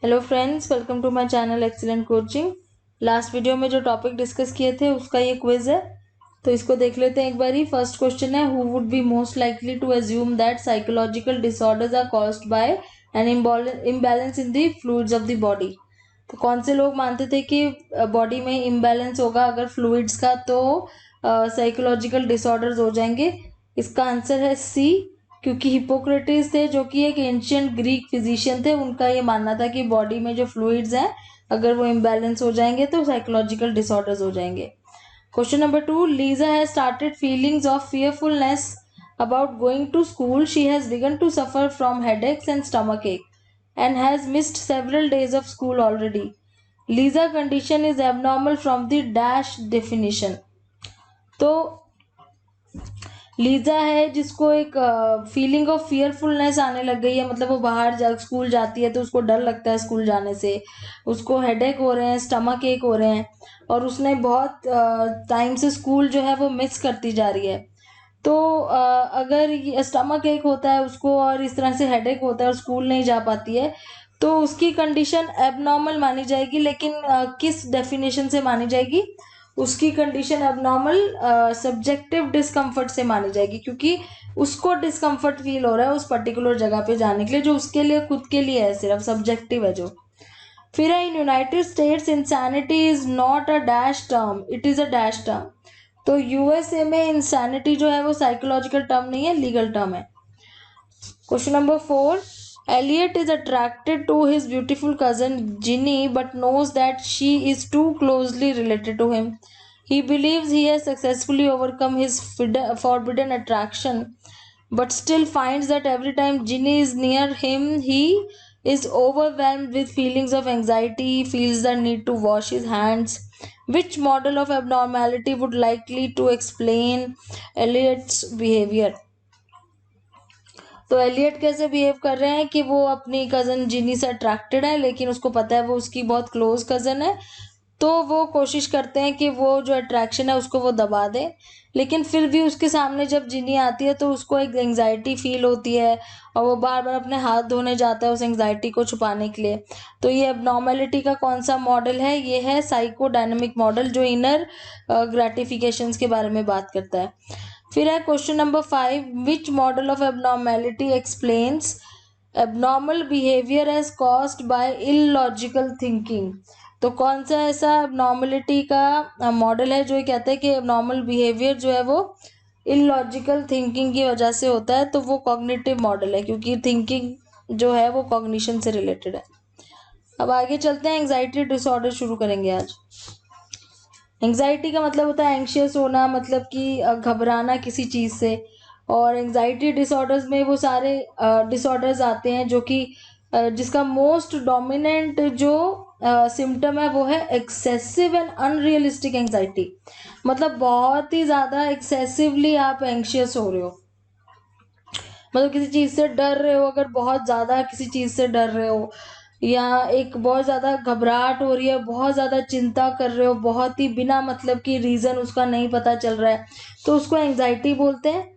Hello friends, welcome to my channel excellent coaching. Last video में जो topic discuss किए थे उसका ये क्विज है, तो इसको देख लेते हैं एक बारी। फर्स्ट क्वेश्चन है, who would be most likely to assume that psychological disorders are caused by an imbalance in the fluids of the body. तो कौन से लोग मानते थे कि बॉडी में इम्बैलेंस होगा अगर फ्लूइड्स का, तो साइकोलॉजिकल डिसऑर्डर्स हो जाएंगे। इसका आंसर है सी, क्योंकि हिपोक्रेटिस थे जो कि एक एंशियंट ग्रीक फिजिशियन थे, उनका ये मानना था कि बॉडी में जो फ्लूइड्स हैं अगर वो इम्बैलेंस हो जाएंगे तो साइकोलॉजिकल डिसऑर्डर्स हो जाएंगे। Question number 2, Lisa has started feelings of fearfulness about going to school. She has begun to suffer from headaches and stomachache and has missed several days of school already. Lisa condition is abnormal from the dash definition. तो Lisa है जिसको एक feeling of फियरफुलनेस आने लग गई है, मतलब वो बाहर स्कूल जाती है तो उसको डर लगता है स्कूल जाने से, उसको हेडेक हो रहे हैं, स्टमक एक हो रहे हैं, और उसने बहुत टाइम से स्कूल जो है वो मिस करती जा रही है। तो अगर स्टमक एक होता है उसको और इस तरह से हेडेक होता है और स्कूल नहीं जा पाती है, तो उसकी कंडीशन एबनॉर्मल मानी जाएगी। लेकिन किस डेफिनेशन से मानी जाएगी? उसकी कंडीशन एबनॉर्मल सब्जेक्टिव डिस्कम्फर्ट से मानी जाएगी, क्योंकि उसको डिस्कम्फर्ट फील हो रहा है उस पर्टिकुलर जगह पे जाने के लिए, जो उसके लिए खुद के लिए है, सिर्फ सब्जेक्टिव है जो। फिर है, in United states insanity is not a dash term, it is a dash term. तो यूएसए में इंसैनिटी जो है वो साइकोलॉजिकल टर्म नहीं है, लीगल टर्म है। Question number 4, Elliot is attracted to his beautiful cousin Ginny but knows that she is too closely related to him. He believes he has successfully overcome his forbidden attraction but still finds that every time Ginny is near him, he is overwhelmed with feelings of anxiety, feels the need to wash his hands. Which model of abnormality would likely to explain Elliot's behavior? तो Elliott कैसे behave कर रहे हैं कि वो अपनी cousin जिनी से attracted है, लेकिन उसको पता है वो उसकी बहुत क्लोज कज़न है, तो वो कोशिश करते हैं कि वो जो अट्रैक्शन है उसको वो दबा दें। लेकिन फिर भी उसके सामने जब जिनी आती है तो उसको एक एंग्जाइटी फील होती है और वो बार बार अपने हाथ धोने जाता है उस एंग्जाइटी को छुपाने के लिए। तो ये एबनॉर्मेलिटी का कौन सा मॉडल है? ये है साइकोडायनेमिक मॉडल, जो इनर ग्रेटिफिकेशंस के बारे में बात करता है। फिर है question number 5, which model of abnormality explains abnormal behaviour as caused by illogical thinking. तो कौन सा ऐसा एबनॉर्मलिटी का मॉडल है जो ये कहता है कि एबनॉर्मल बिहेवियर जो है वो इलॉजिकल थिंकिंग की वजह से होता है? तो वो कॉग्निटिव मॉडल है, क्योंकि थिंकिंग जो है वो कॉग्निशन से रिलेटेड है। अब आगे चलते हैं, एंग्जाइटी डिसऑर्डर शुरू करेंगे आज। एंग्जाइटी का मतलब होता है एंग्शियस होना, मतलब कि घबराना किसी चीज़ से। और एंग्जाइटी डिसऑर्डर्स में वो सारे डिसऑर्डर्स आते हैं जो कि जिसका मोस्ट डोमिनेंट जो सिम्टम है वो है एक्सेसिव एंड अनरियलिस्टिक एंग्जाइटी। मतलब बहुत ही ज़्यादा एक्सेसिवली आप एंग्शियस हो रहे हो, मतलब किसी चीज़ से डर रहे हो, अगर बहुत ज़्यादा किसी चीज़ से डर रहे हो, या एक बहुत ज़्यादा घबराहट हो रही है, बहुत ज़्यादा चिंता कर रहे हो, बहुत ही बिना मतलब की रीज़न उसका नहीं पता चल रहा है, तो उसको एंग्जाइटी बोलते हैं।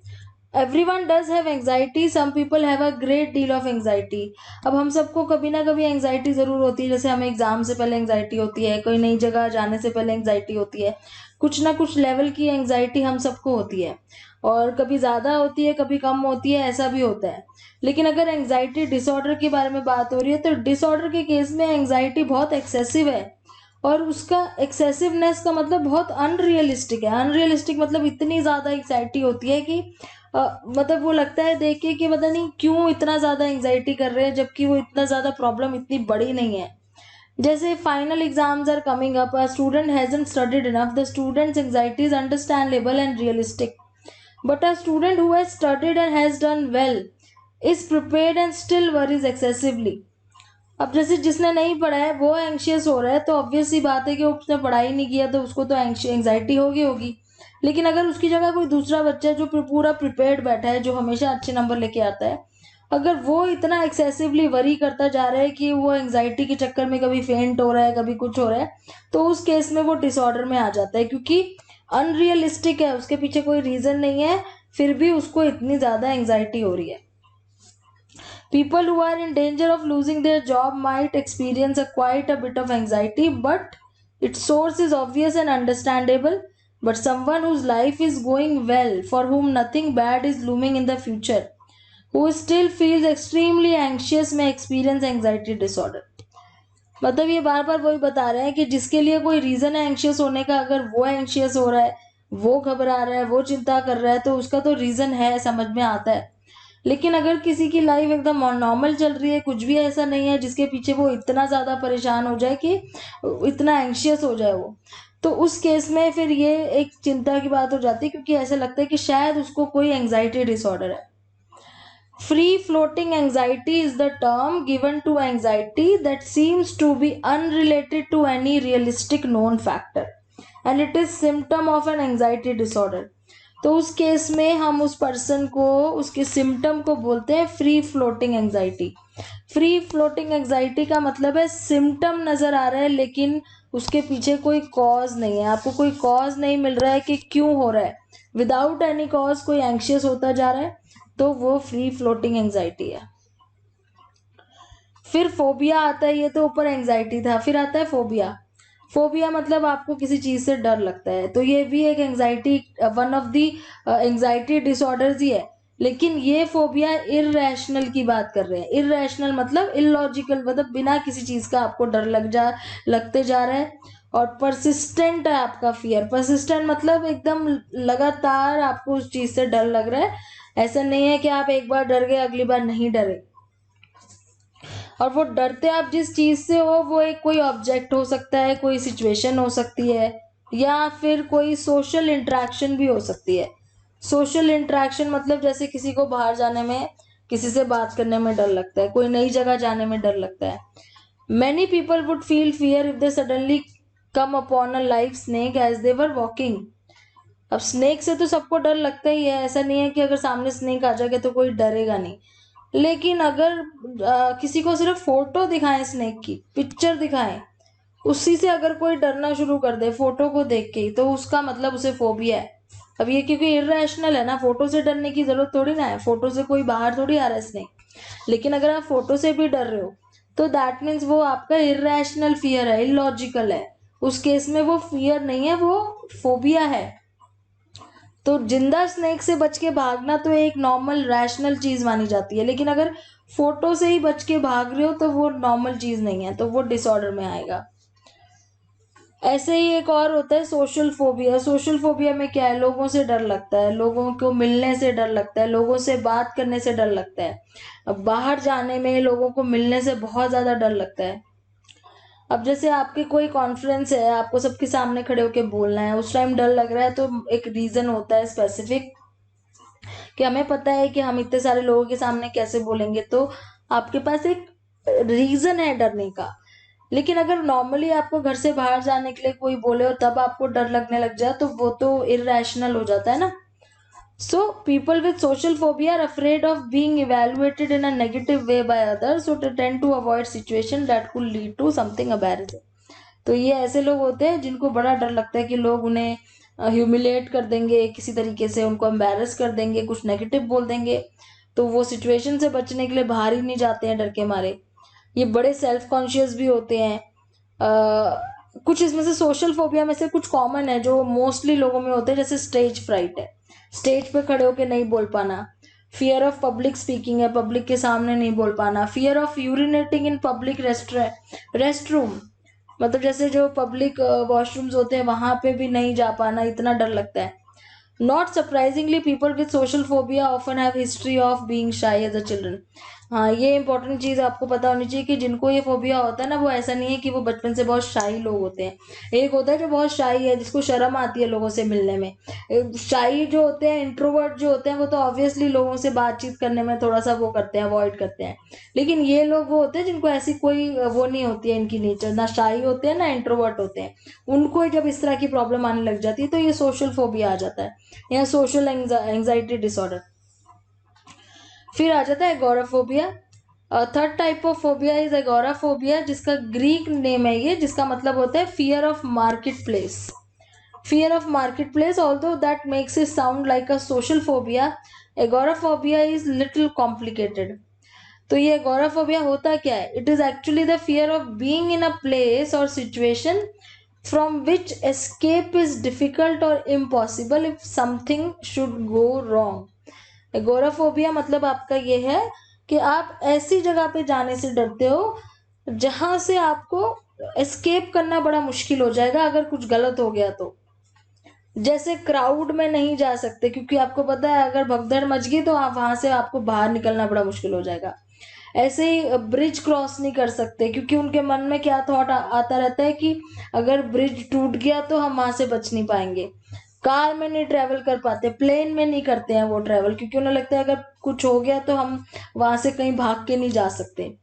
Everyone does have anxiety, some people have a great deal of anxiety. अब हम सबको कभी ना कभी एंग्जाइटी ज़रूर होती है, जैसे हमें एग्जाम से पहले एंग्जाइटी होती है, कोई नई जगह जाने से पहले एंग्जाइटी होती है, कुछ ना कुछ लेवल की एंग्जाइटी हम सबको होती है, और कभी ज़्यादा होती है कभी कम होती है, ऐसा भी होता है। लेकिन अगर एंग्जाइटी डिसऑर्डर के बारे में बात हो रही है, तो डिसऑर्डर के केस में एंग्जाइटी बहुत एक्सेसिव है, और उसका एक्सेसिवनेस का मतलब बहुत अनरियलिस्टिक है। अनरियलिस्टिक मतलब इतनी ज़्यादा एंग्जाइटी होती है कि मतलब वो लगता है देख के कि पता नहीं क्यों इतना ज़्यादा एंग्जाइटी कर रहे हैं, जबकि वो इतना ज़्यादा प्रॉब्लम इतनी बड़ी नहीं है। जैसे final exams are coming up, a student hasn't studied enough, the students anxiety is understandable and realistic, but a student who has studied and has done well is prepared and still worries excessively. अब जैसे जिसने नहीं पढ़ा है वो anxious हो रहा है, तो ऑब्वियस सी बात है कि उसने पढ़ाई नहीं किया तो उसको तो एंग्जाइटी होगी। लेकिन अगर उसकी जगह कोई दूसरा बच्चा है जो पूरा प्रिपेयर्ड बैठा है, जो हमेशा अच्छे नंबर लेके आता है, अगर वो इतना एक्सेसिवली वरी करता जा रहा है कि वो एंग्जाइटी के चक्कर में कभी फेंट हो रहा है, कभी कुछ हो रहा है, तो उस केस में वो डिसऑर्डर में आ जाता है, क्योंकि अनरियलिस्टिक है, उसके पीछे कोई रीज़न नहीं है, फिर भी उसको इतनी ज़्यादा एंग्जाइटी हो रही है। People who are in danger of losing their job might experience quite a bit of anxiety, but its source is obvious and understandable. But someone whose life is going well, for whom nothing bad is looming in the future, who still feels extremely anxious, may experience anxiety disorder. मतलब ये बार बार वही बता रहे हैं कि जिसके लिए कोई रीजन है एंशियस होने का, अगर वो एंशियस हो रहा है, वो घबरा रहा है, वो चिंता कर रहा है, तो उसका तो रीजन है, समझ में आता है। लेकिन अगर किसी की लाइफ एकदम नॉर्मल चल रही है, कुछ भी ऐसा नहीं है जिसके पीछे वो इतना ज्यादा परेशान हो जाए कि इतना एंशियस हो जाए वो, तो उस केस में फिर ये एक चिंता की बात हो जाती है, क्योंकि ऐसा लगता है कि शायद उसको कोई एंजाइटी डिसऑर्डर है। Free floating anxiety is the term given to anxiety that seems to be unrelated to any realistic known factor, and it is symptom of an anxiety disorder. तो उस केस में हम उस पर्सन को, उसके symptom को बोलते हैं free floating anxiety. Free floating anxiety का मतलब है सिम्टम नजर आ रहा है लेकिन उसके पीछे कोई कॉज नहीं है, आपको कोई कॉज नहीं मिल रहा है कि क्यों हो रहा है, विदाउट एनी कॉज कोई एंशियस होता जा रहा है, तो वो फ्री फ्लोटिंग एंजाइटी है। फिर फोबिया आता है, ये तो ऊपर एंजाइटी था, फिर आता है फोबिया। फोबिया मतलब आपको किसी चीज से डर लगता है, तो ये भी एक anxiety, one of the anxiety disorders ही है। लेकिन ये फोबिया इररेशनल की बात कर रहे हैं। इररेशनल मतलब इलॉजिकल, मतलब बिना किसी चीज का आपको डर लगते जा रहा है। और परसिस्टेंट है आपका फियर। परसिस्टेंट मतलब एकदम लगातार आपको उस चीज से डर लग रहा है, ऐसा नहीं है कि आप एक बार डर गए अगली बार नहीं डरे। और वो डरते आप जिस चीज से हो, वो एक कोई ऑब्जेक्ट हो सकता है, कोई सिचुएशन हो सकती है, या फिर कोई सोशल इंटरेक्शन भी हो सकती है। सोशल इंटरेक्शन मतलब जैसे किसी को बाहर जाने में, किसी से बात करने में डर लगता है, कोई नई जगह जाने में डर लगता है। Many people would feel fear if they suddenly come upon a live snake as they were walking. अब स्नेक से तो सबको डर लगता ही है, ऐसा नहीं है कि अगर सामने स्नेक आ जाएगा तो कोई डरेगा नहीं। लेकिन अगर किसी को सिर्फ फोटो दिखाएं, स्नेक की पिक्चर दिखाएं, उसी से अगर कोई डरना शुरू कर दे फोटो को देख के ही, तो उसका मतलब उसे फोबिया है। अब ये क्योंकि इरेशनल है ना, फोटो से डरने की जरूरत थोड़ी ना है, फोटो से कोई बाहर थोड़ी आ रहा है स्नेक। लेकिन अगर आप फोटो से भी डर रहे हो तो दैट मीन्स वो आपका इरेशनल फियर है, इलॉजिकल है। उस केस में वो फियर नहीं है, वो फोबिया है। तो जिंदा स्नेक से बच के भागना तो एक नॉर्मल रैशनल चीज मानी जाती है, लेकिन अगर फोटो से ही बच के भाग रहे हो तो वो नॉर्मल चीज नहीं है, तो वो डिसऑर्डर में आएगा। ऐसे ही एक और होता है सोशल फोबिया। सोशल फोबिया में क्या है, लोगों से डर लगता है, लोगों को मिलने से डर लगता है, लोगों से बात करने से डर लगता है। अब बाहर जाने में लोगों को मिलने से बहुत ज्यादा डर लगता है। अब जैसे आपके कोई कॉन्फ्रेंस है, आपको सबके सामने खड़े होकर बोलना है, उस टाइम डर लग रहा है, तो एक रीजन होता है स्पेसिफिक कि हमें पता है कि हम इतने सारे लोगों के सामने कैसे बोलेंगे, तो आपके पास एक रीजन है डरने का। लेकिन अगर नॉर्मली आपको घर से बाहर जाने के लिए कोई बोले और तब आपको डर लगने लग जाए, तो वो तो इरेशनल हो जाता है ना। So people with social phobia are afraid of being evaluated in a negative way by others, so they tend to avoid situation that could lead to something embarrassing. तो ये ऐसे लोग होते हैं जिनको बड़ा डर लगता है कि लोग उन्हें ह्यूमिलेट कर देंगे, किसी तरीके से उनको एम्बेरस कर देंगे, कुछ नेगेटिव बोल देंगे, तो वो सिचुएशन से बचने के लिए बाहर ही नहीं जाते हैं डर के मारे। ये बड़े सेल्फ कॉन्शियस भी होते हैं। कुछ इसमें से सोशल फोबिया में से कुछ कॉमन है जो मोस्टली लोगों में होते हैं, जैसे स्टेज फ्राइट है, स्टेज पे खड़े होके नहीं बोल पाना। फियर ऑफ पब्लिक स्पीकिंग है, पब्लिक के सामने नहीं बोल पाना। Fear of urinating in public rest room, मतलब जैसे जो पब्लिक वॉशरूम्स होते हैं वहां पे भी नहीं जा पाना, इतना डर लगता है। Not surprisingly people with social phobia often have history of being शाई एज अ चिल्ड्रन। हाँ, ये इंपॉर्टेंट चीज आपको पता होनी चाहिए कि जिनको ये फोबिया होता है ना, वो ऐसा नहीं है कि वो बचपन से बहुत शाई लोग होते हैं। एक होता है जो बहुत शाई है, जिसको शर्म आती है लोगों से मिलने में। शाई जो होते हैं, इंट्रोवर्ट जो होते हैं, वो तो ऑब्वियसली लोगों से बातचीत करने में थोड़ा सा वो करते हैं, अवॉइड करते हैं। लेकिन ये लोग वो होते हैं जिनको ऐसी कोई वो नहीं होती है, इनकी नेचर ना शाई होते हैं ना इंट्रोवर्ट होते हैं। उनको जब इस तरह की प्रॉब्लम आने लग जाती है तो ये सोशल फोबिया आ जाता है, या सोशल एंजाइटी डिसऑर्डर। फिर आ जाता है agoraphobia. Third type of phobia is agoraphobia, जिसका ग्रीक नेम है ये, जिसका मतलब होता है fear of market place. Fear of marketplace, although that makes it sound like a social phobia, agoraphobia is little complicated. तो ये एगोराफोबिया होता क्या है? It is actually the fear of being in a place or situation from which escape is difficult or impossible if something should go wrong. Agoraphobia मतलब आपका ये है कि आप ऐसी जगह पे जाने से डरते हो जहां से आपको एस्केप करना बड़ा मुश्किल हो जाएगा अगर कुछ गलत हो गया तो। जैसे क्राउड में नहीं जा सकते क्योंकि आपको पता है अगर भगदड़ मच गई तो आप वहां से आपको बाहर निकलना बड़ा मुश्किल हो जाएगा। ऐसे ही ब्रिज क्रॉस नहीं कर सकते क्योंकि उनके मन में क्या थॉट आता रहता है कि अगर ब्रिज टूट गया तो हम वहां से बच नहीं पाएंगे। कार में नहीं ट्रेवल कर पाते, प्लेन में नहीं करते हैं वो ट्रेवल क्योंकि उन्हें लगता है अगर कुछ हो गया तो हम वहां से कहीं भाग के नहीं जा सकते।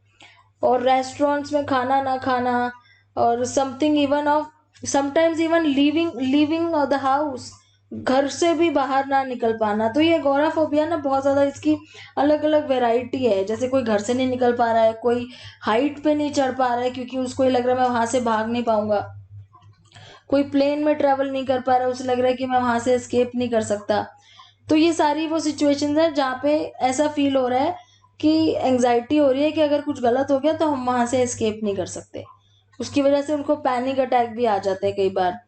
और रेस्टोरेंट्स में खाना ना खाना और something even of sometimes even leaving the house, घर से भी बाहर ना निकल पाना। तो ये एगोराफोबिया ना बहुत ज्यादा इसकी अलग अलग वैरायटी है। जैसे कोई घर से नहीं निकल पा रहा है, कोई हाइट पे नहीं चढ़ पा रहा है क्योंकि उसको ये लग रहा है मैं वहां से भाग नहीं पाऊंगा, कोई प्लेन में ट्रेवल नहीं कर पा रहा है, उसे लग रहा है कि मैं वहां से एस्केप नहीं कर सकता। तो ये सारी वो सिचुएशंस है जहाँ पे ऐसा फील हो रहा है कि एंजाइटी हो रही है कि अगर कुछ गलत हो गया तो हम वहां से एस्केप नहीं कर सकते। उसकी वजह से उनको पैनिक अटैक भी आ जाते हैं कई बार।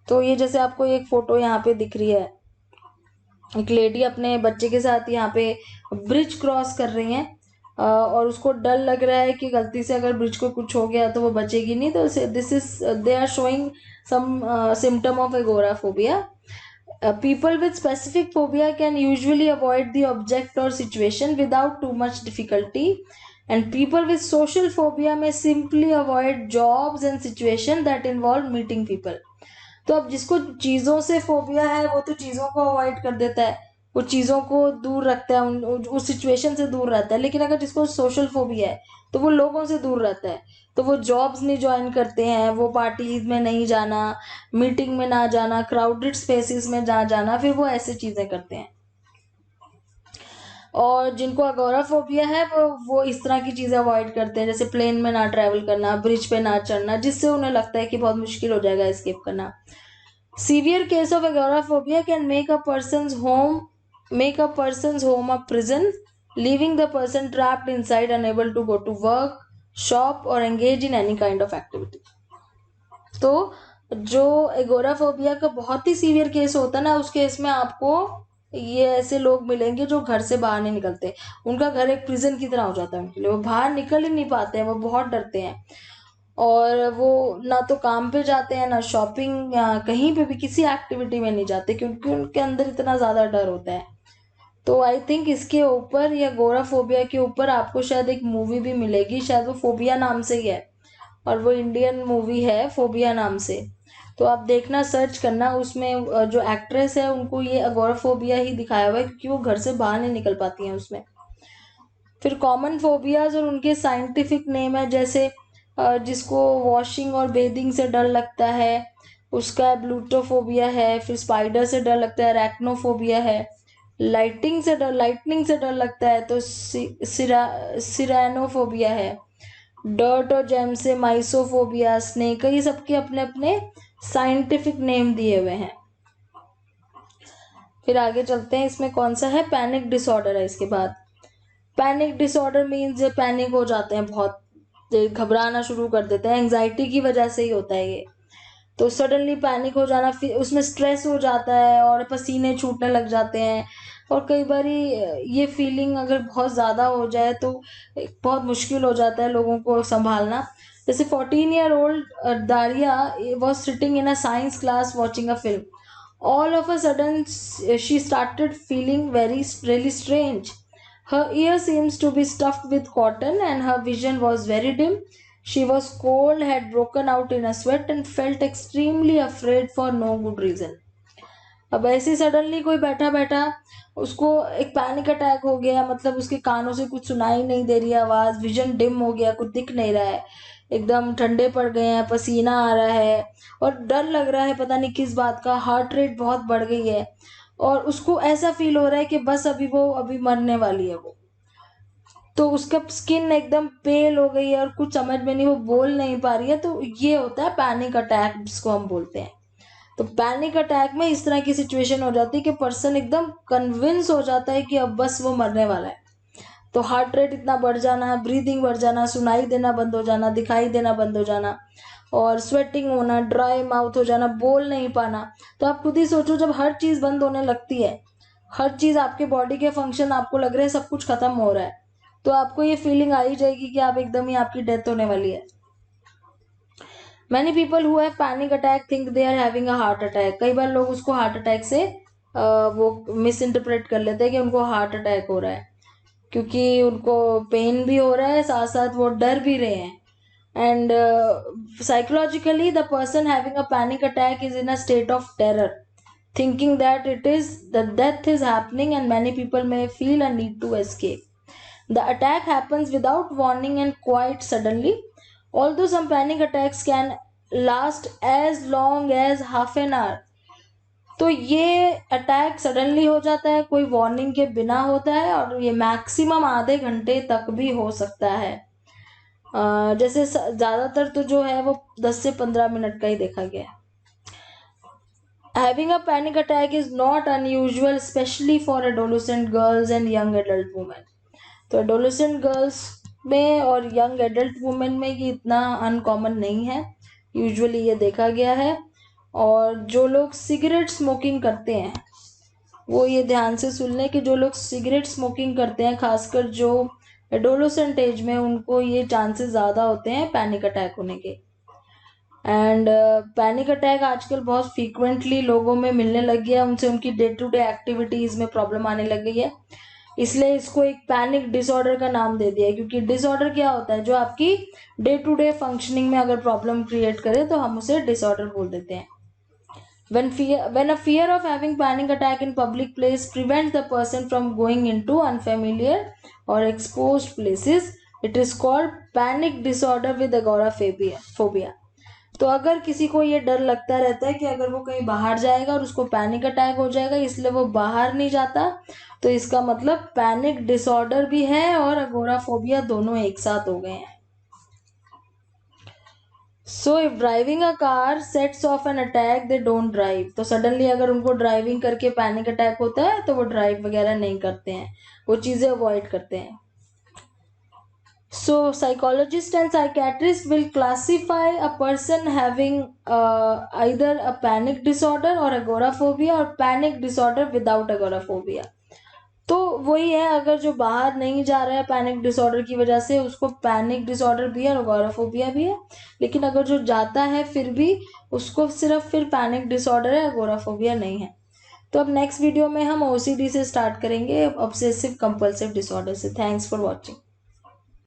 तो ये जैसे आपको एक फोटो यहाँ पे दिख रही है, एक लेडी अपने बच्चे के साथ यहाँ पे ब्रिज क्रॉस कर रही हैं और उसको डर लग रहा है कि गलती से अगर ब्रिज को कुछ हो गया तो वो बचेगी नहीं। तो this is they are showing some symptom of agoraphobia. People with specific phobia can usually avoid the object or situation without too much difficulty, and people with social phobia may simply avoid jobs and situations that involve meeting people. तो अब जिसको चीजों से phobia है वो तो चीजों को अवॉइड कर देता है, वो चीजों को दूर रखता है, उस सिचुएशन से दूर रहता है। लेकिन अगर जिसको सोशल फोबिया है तो वो लोगों से दूर रहता है, तो वो जॉब्स नहीं ज्वाइन करते हैं, वो पार्टीज में नहीं जाना, मीटिंग में ना जाना, क्राउडेड स्पेसेस में ना जाना, फिर वो ऐसे चीजें करते हैं। और जिनको अगोराफोबिया है वो इस तरह की चीजें अवॉइड करते हैं, जैसे प्लेन में ना ट्रैवल करना, ब्रिज पे ना चढ़ना, जिससे उन्हें लगता है कि बहुत मुश्किल हो जाएगा एस्केप करना। Severe case of agoraphobia can make a person's home a prison, leaving the person trapped inside, unable to go to work, shop or engage in any kind of activity. तो जो एगोराफोबिया का बहुत ही severe case होता है ना, उस case में आपको ये ऐसे लोग मिलेंगे जो घर से बाहर नहीं निकलते। उनका घर एक प्रिजन की तरह हो जाता है उनके लिए, वो बाहर निकल ही नहीं पाते हैं, वो बहुत डरते हैं। और वो ना तो काम पे जाते हैं, ना शॉपिंग या कहीं पे भी किसी एक्टिविटी में नहीं जाते क्योंकि उनके अंदर इतना ज़्यादा डर होता है। तो आई थिंक इसके ऊपर या गोराफोबिया के ऊपर आपको शायद एक मूवी भी मिलेगी, शायद वो फोबिया नाम से ही है और वो इंडियन मूवी है फोबिया नाम से। तो आप देखना, सर्च करना, उसमें जो एक्ट्रेस है उनको ये अगोराफोबिया ही दिखाया हुआ है क्योंकि वो घर से बाहर नहीं निकल पाती हैं उसमें। फिर कॉमन फोबियाज और उनके साइंटिफिक नेम है, जैसे जिसको वॉशिंग और बेदिंग से डर लगता है उसका ब्लूटोफोबिया है। फिर स्पाइडर से डर लगता है, रैक्नोफोबिया है। लाइटनिंग से डर लगता है तो सिरानोफोबिया है। डर्ट और जेम से माइसोफोबिया, स्नेक, ये सबके अपने अपने साइंटिफिक नेम दिए हुए हैं। फिर आगे चलते हैं, इसमें कौन सा है, पैनिक डिसऑर्डर है इसके बाद। पैनिक डिसऑर्डर मीन्स पैनिक हो जाते हैं, बहुत घबराना शुरू कर देते हैं, एंजाइटी की वजह से ही होता है ये। तो सडनली पैनिक हो जाना, फिर उसमें स्ट्रेस हो जाता है और पसीने छूटने लग जाते हैं। और कई बार ये फीलिंग अगर बहुत ज़्यादा हो जाए तो बहुत मुश्किल हो जाता है लोगों को संभालना। जैसे 14-year-old Daria was sitting in a science class watching a film. All of a sudden, she started feeling really strange. Her ear seems to be stuffed with cotton and her vision was very dim. She was cold, had broken out in a sweat and felt extremely afraid for no good reason. अब ऐसे suddenly कोई बैठा बैठा उसको एक panic attack हो गया, मतलब उसके कानों से कुछ सुनाई नहीं दे रही आवाज, विजन डिम हो गया, कुछ दिख नहीं रहा है, एकदम ठंडे पड़ गए हैं, पसीना आ रहा है और डर लग रहा है पता नहीं किस बात का, हार्ट रेट बहुत बढ़ गई है और उसको ऐसा फील हो रहा है कि बस अभी मरने वाली है वो। तो उसका स्किन एकदम पेल हो गई है और कुछ समझ में नहीं, वो बोल नहीं पा रही है। तो ये होता है पैनिक अटैक जिसको हम बोलते हैं। तो पैनिक अटैक में इस तरह की सिचुएशन हो जाती है कि पर्सन एकदम कन्विंस हो जाता है कि अब बस वो मरने वाला है। तो हार्ट रेट इतना बढ़ जाना, ब्रीदिंग बढ़ जाना, सुनाई देना बंद हो जाना, दिखाई देना बंद हो जाना, और स्वेटिंग होना, ड्राई माउथ हो जाना, बोल नहीं पाना। तो आप खुद ही सोचो, जब हर चीज़ बंद होने लगती है, हर चीज़ आपके बॉडी के फंक्शन आपको लग रहा है सब कुछ खत्म हो रहा है, तो आपको ये फीलिंग आ ही जाएगी कि आप एकदम ही आपकी डेथ होने वाली है। Many people who have panic attack think they are having a heart attack. कई बार लोग उसको हार्ट अटैक से वो मिस इंटरप्रेट कर लेते हैं कि उनको हार्ट अटैक हो रहा है, क्योंकि उनको पेन भी हो रहा है, साथ साथ वो डर भी रहे हैं। And psychologically, the person having a panic attack is in a state of terror, thinking that the death is happening, and many people may feel a need to escape. The attack happens without warning and quite suddenly. Although some panic attacks can last as long as half an hour. तो ये attack suddenly हो जाता है, कोई warning के बिना होता है, और ये मैक्सिमम आधे घंटे तक भी हो सकता है। जैसे ज़्यादातर तो जो है वो 10 से 15 मिनट का ही देखा गया है। Having a panic attack is not unusual, especially for adolescent girls and young adult women. तो adolescent girls में और young adult women में ये इतना अनकॉमन नहीं है, यूजुअली ये देखा गया है। और जो लोग सिगरेट स्मोकिंग करते हैं वो ये ध्यान से सुन लें कि जो लोग सिगरेट स्मोकिंग करते हैं, खासकर जो एडोलेसेंट एज में, उनको ये चांसेस ज़्यादा होते हैं पैनिक अटैक होने के। एंड पैनिक अटैक आजकल बहुत फ्रीक्वेंटली लोगों में मिलने लग गया है, उनसे उनकी डे टू डे एक्टिविटीज़ में प्रॉब्लम आने लग गई है, इसलिए इसको एक पैनिक डिसऑर्डर का नाम दे दिया है। क्योंकि डिसऑर्डर क्या होता है, जो आपकी डे टू डे फंक्शनिंग में अगर प्रॉब्लम क्रिएट करे तो हम उसे डिसऑर्डर बोल देते हैं। When a fear of having panic attack in public place prevents the person from going into unfamiliar or exposed places, it is called panic disorder with agoraphobia. तो अगर किसी को ये डर लगता रहता है कि अगर वो कहीं बाहर जाएगा और उसको पैनिक अटैक हो जाएगा, इसलिए वो बाहर नहीं जाता, तो इसका मतलब पैनिक डिसऑर्डर भी है और अगोराफोबिया दोनों एक साथ हो गए हैं। So if driving a car sets of an attack, they don't drive. तो सडनली अगर उनको ड्राइविंग करके पैनिक अटैक होता है तो वो ड्राइव वगैरह नहीं करते हैं, वो चीज़ें अवॉइड करते हैं। So psychologist and psychiatrist will classify a person having either a panic disorder or agoraphobia or panic disorder without agoraphobia. तो वही है, अगर जो बाहर नहीं जा रहा है पैनिक डिसऑर्डर की वजह से, उसको पैनिक डिसऑर्डर भी है और अगोराफोबिया भी है। लेकिन अगर जो जाता है फिर भी उसको सिर्फ फिर पैनिक डिसऑर्डर है, अगोराफोबिया नहीं है। तो अब नेक्स्ट वीडियो में हम ओसीडी से स्टार्ट करेंगे, ऑब्सेसिव कंपल्सिव डिसऑर्डर से। Thanks for watching.